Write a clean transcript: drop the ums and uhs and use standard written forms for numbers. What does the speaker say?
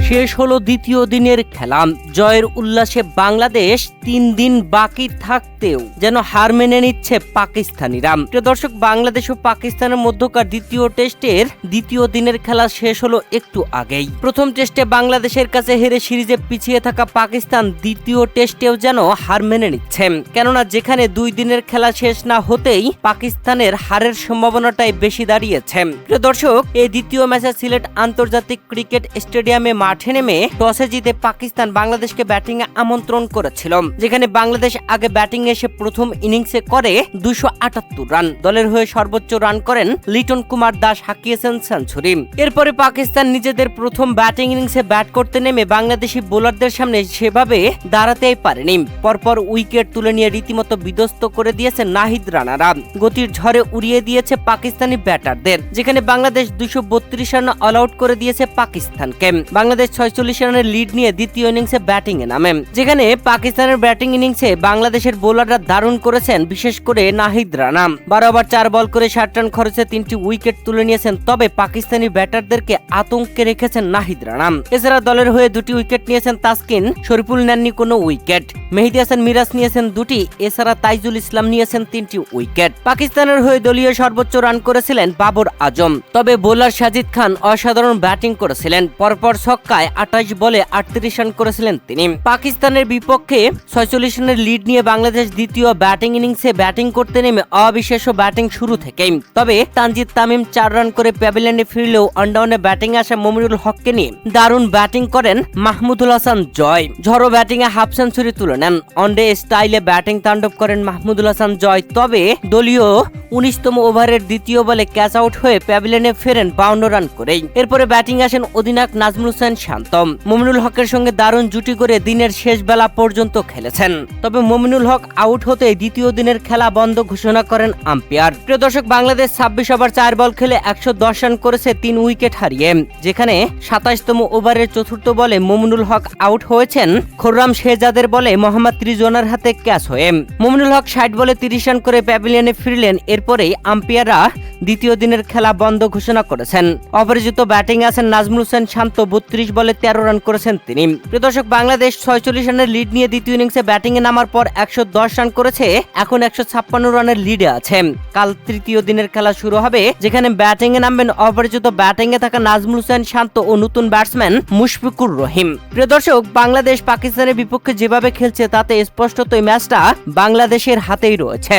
শেষ হলো দ্বিতীয় দিনের খেলা। জয়ের উল্লাসে বাংলাদেশ 3 দিন বাকি থাকতেও যেন হার মেনে নিচ্ছে পাকিস্তানিরা। প্রিয় দর্শক, বাংলাদেশ ও পাকিস্তানের মধ্যকার দ্বিতীয় টেস্টের দ্বিতীয় দিনের খেলা শেষ হলো একটু আগেই। প্রথম টেস্টে বাংলাদেশের কাছে হেরে সিরিজে পিছিয়ে থাকা পাকিস্তান দ্বিতীয় টেস্টেও যেন হার মেনে নিচ্ছে, কেননা যেখানে 2 দিনের খেলা শেষ না হতেই পাকিস্তানের হারের সম্ভাবনাটাই বেশি দাঁড়িয়েছে। প্রিয় দর্শক, এই দ্বিতীয় ম্যাচে সিলেট আন্তর্জাতিক ক্রিকেট স্টেডিয়ামে মাঠে নেমে টসে জিতে পাকিস্তান বাংলাদেশকে ব্যাটিং এ আমন্ত্রণ করেছিল, যেখানে বাংলাদেশ আগে ব্যাটিং এসে প্রথম ইনিংসে করে 278 রান। দলের হয়ে সর্বোচ্চ রান করেন লিটন কুমার দাস, হাঁকিয়েছেন সেঞ্চুরি। এরপরে পাকিস্তান নিজেদের প্রথম ব্যাটিং ইনিংসে ব্যাট করতে নেমে বাংলাদেশি বোলারদের সামনে সেভাবে দাঁড়াতেই পারেনি। পরপর উইকেট তুলে নিয়ে রীতিমতো বিধ্বস্ত করে দিয়েছে নাহিদ রানারা। গতির ঝড়ে উড়িয়ে দিয়েছে পাকিস্তানি ব্যাটারদের, যেখানে বাংলাদেশ 232 রান অল আউট করে দিয়েছে পাকিস্তানকে। বাংলাদেশ 46 রানের লিড নিয়ে দ্বিতীয় ইনিংসে ব্যাটিং এ নামে, যেখানে পাকিস্তানের ব্যাটিং ইনিংসে বাংলাদেশের বোলাররা দারুণ করেছেন, বিশেষ করে নাহিদ রানা। 12 ওভার 4 বল করে 60 রান খরচে 3টি উইকেট তুলে নিয়েছেন। তবে পাকিস্তানি ব্যাটারদেরকে আতঙ্কে রেখেছেন নাহিদ রানা। এছাড়া দলের হয়ে 2টি উইকেট নিয়েছেন তাসকিন, শরীফুল নেননি কোনো উইকেট। মেহেদী হাসান মিরাজ নিয়েছেন 2টি, এছাড়া তাইজুল ইসলাম নিয়েছেন 3টি উইকেট। পাকিস্তানের হয়ে দলীয় সর্বোচ্চ রান করেছিলেন বাবর আজম। তবে বোলার সাজিদ খান অসাধারণ ব্যাটিং করেছিলেন। পরপর ছক্কায় 28 বলে 38 রান করেছিলেন তিনি। পাকিস্তানের বিপক্ষে 46 রানের লিড নিয়ে বাংলাদেশ দ্বিতীয় ব্যাটিং ইনিংসে ব্যাটিং করতে নেমে অবিশ্বাস্য ব্যাটিং শুরু থেকেই। তবে তানজিদ তামিম 4 রান করে প্যাভিলিয়নে ফিরলেও অনডাউনে ব্যাটিং আসা মমিনুল হককে নিয়ে দারুণ ব্যাটিং করেন মাহমুদুল হাসান জয়। ঝড়ো ব্যাটিং এ হাফ সেঞ্চুরি তুলে নেন। ওয়ানডে স্টাইলে ব্যাটিং তাণ্ডব করেন মাহমুদুল হাসান জয়। তবে দলীয় 19তম ওভারের দ্বিতীয় বলে ক্যাচ আউট হয়ে প্যাভিলিয়নে ফেরেন 52 রান করেই। এরপরে ব্যাটিং আসেন অধিনায়ক নাজমুল হোসেন শান্ত। মমিনুল হকের সঙ্গে দারুণ জুটি করে দিনের শেষ বেলা পর্যন্ত খেলেছেন। তবে মমিনুল হক আউট হতে দ্বিতীয় দিনের খেলা বন্ধ ঘোষণা করেন আম্পায়ার। প্রিয় দর্শক, বাংলাদেশ 26 ওভার 4 বল খেলে 110 রান করেছে 3 উইকেট হারিয়ে, যেখানে 27তম ওভারের চতুর্থ বলে মমিনুল হক আউট হয়েছেন খোররাম শেহজাদের বলে মোহাম্মদ রিজওয়ানের হাতে ক্যাচ হয়ে। মমিনুল হক 60 বলে 30 রান করে প্যাভিলিয়নে ফিরলেন। এরপরেই আম্পায়াররা দ্বিতীয় দিনের খেলা বন্ধ ঘোষণা করেছেন। অপরাজিত ব্যাটিং আছেন নাজমুল হোসেন শান্ত, 32 বলে 13 রান করেছেন তিনি। প্রিয় দর্শক, বাংলাদেশ 46 রানের লিড নিয়ে দ্বিতীয় ইনিংসে ব্যাটিং এ নামার পর 110 রান করেছে, এখন 156 রানের লিডে আছে। কাল তৃতীয় দিনের খেলা শুরু হবে, যেখানে ব্যাটিং এ নামবেন অপরাজিত ব্যাটিং এ থাকা নাজমুল হোসেন শান্ত ও নতুন ব্যাটসম্যান মুশফিকুর রহিম। প্রিয় দর্শক, বাংলাদেশ পাকিস্তানের বিপক্ষে যেভাবে খেলছে তাতে স্পষ্টতই ম্যাচটা বাংলাদেশের হাতেই রয়েছে।